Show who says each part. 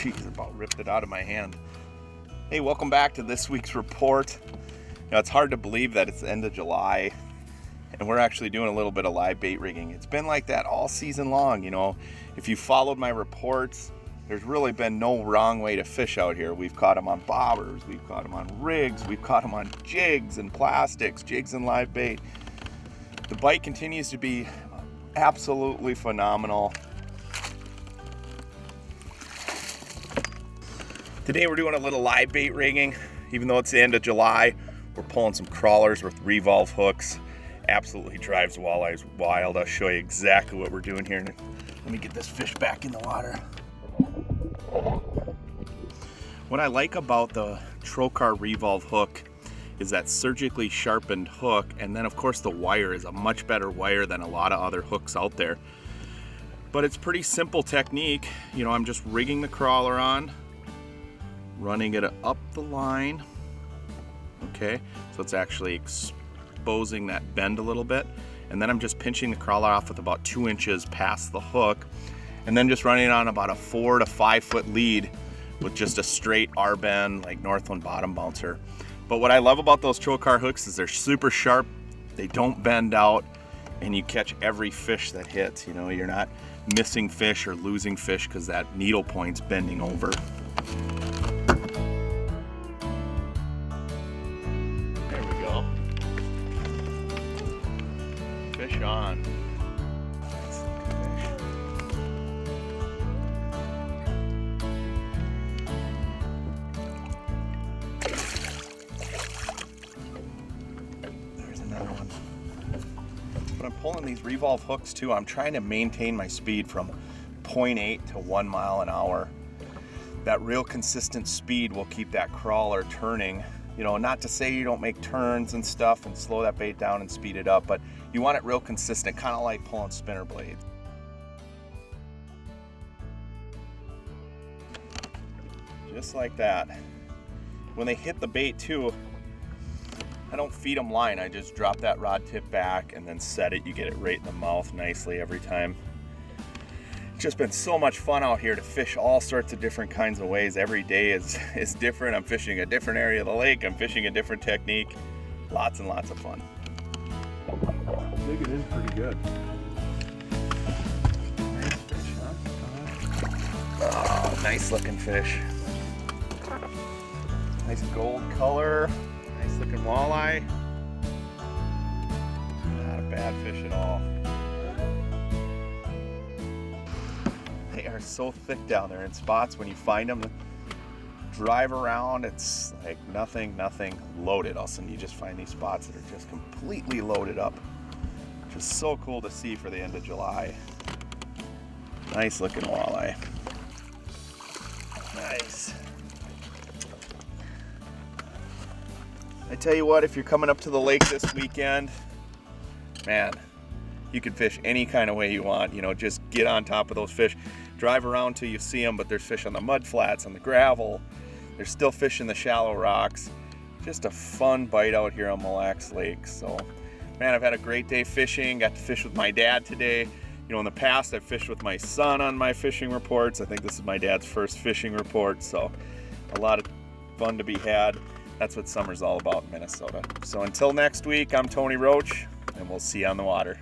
Speaker 1: Jeez, about ripped it out of my hand. Hey, welcome back to this week's report. It's hard to believe that it's the end of July and we're actually doing a little bit of live bait rigging. It's been like that all season long. If you followed my reports, there's really been no wrong way to fish out here. We've caught them on bobbers, we've caught them on rigs, we've caught them on jigs and plastics, jigs and live bait. The bite continues to be absolutely phenomenal. Today we're doing a little live bait rigging. Even though it's the end of July, we're pulling some crawlers with revolve hooks. Absolutely drives walleyes wild. I'll show you exactly what we're doing here. Let me get this fish back in the water. What I like about the Trocar revolve hook is that surgically sharpened hook, and then of course the wire is a much better wire than a lot of other hooks out there. But it's pretty simple technique. I'm just rigging the crawler on, running it up the line. Okay, so it's actually exposing that bend a little bit, and then I'm just pinching the crawler off with about 2 inches past the hook, and then just running it on about a 4 to 5 foot lead with just a straight R-bend like Northland bottom bouncer. But what I love about those Trocar hooks is they're super sharp, they don't bend out, and you catch every fish that hits. You're not missing fish or losing fish because that needle point's bending over. Fish on. Nice fish. There's another one. When I'm pulling these revolve hooks too, I'm trying to maintain my speed from 0.8 to 1 mile an hour. That real consistent speed will keep that crawler turning. Not to say you don't make turns and stuff and slow that bait down and speed it up, but you want it real consistent, kind of like pulling spinner blades. Just like that. When they hit the bait too, I don't feed them line. I just drop that rod tip back and then set it. You get it right in the mouth nicely every time. It's just been so much fun out here to fish all sorts of different kinds of ways. Every day is different. I'm fishing a different area of the lake. I'm fishing a different technique. Lots and lots of fun.
Speaker 2: I think it is pretty good.
Speaker 1: Nice fish, huh? Oh, nice looking fish. Nice gold color. Nice looking walleye. Not a bad fish at all. They are so thick down there in spots. When you find them, drive around, it's like nothing loaded. All of a sudden you just find these spots that are just completely loaded up. Which is so cool to see for the end of July. Nice looking walleye. Nice. I tell you what, if you're coming up to the lake this weekend, man, you can fish any kind of way you want. Just get on top of those fish. Drive around till you see them, but there's fish on the mud flats, on the gravel. There's still fish in the shallow rocks. Just a fun bite out here on Mille Lake. So, man, I've had a great day fishing. Got to fish with my dad today. In the past, I've fished with my son on my fishing reports. I think this is my dad's first fishing report, so a lot of fun to be had. That's what summer's all about in Minnesota. So until next week, I'm Tony Roach, and we'll see you on the water.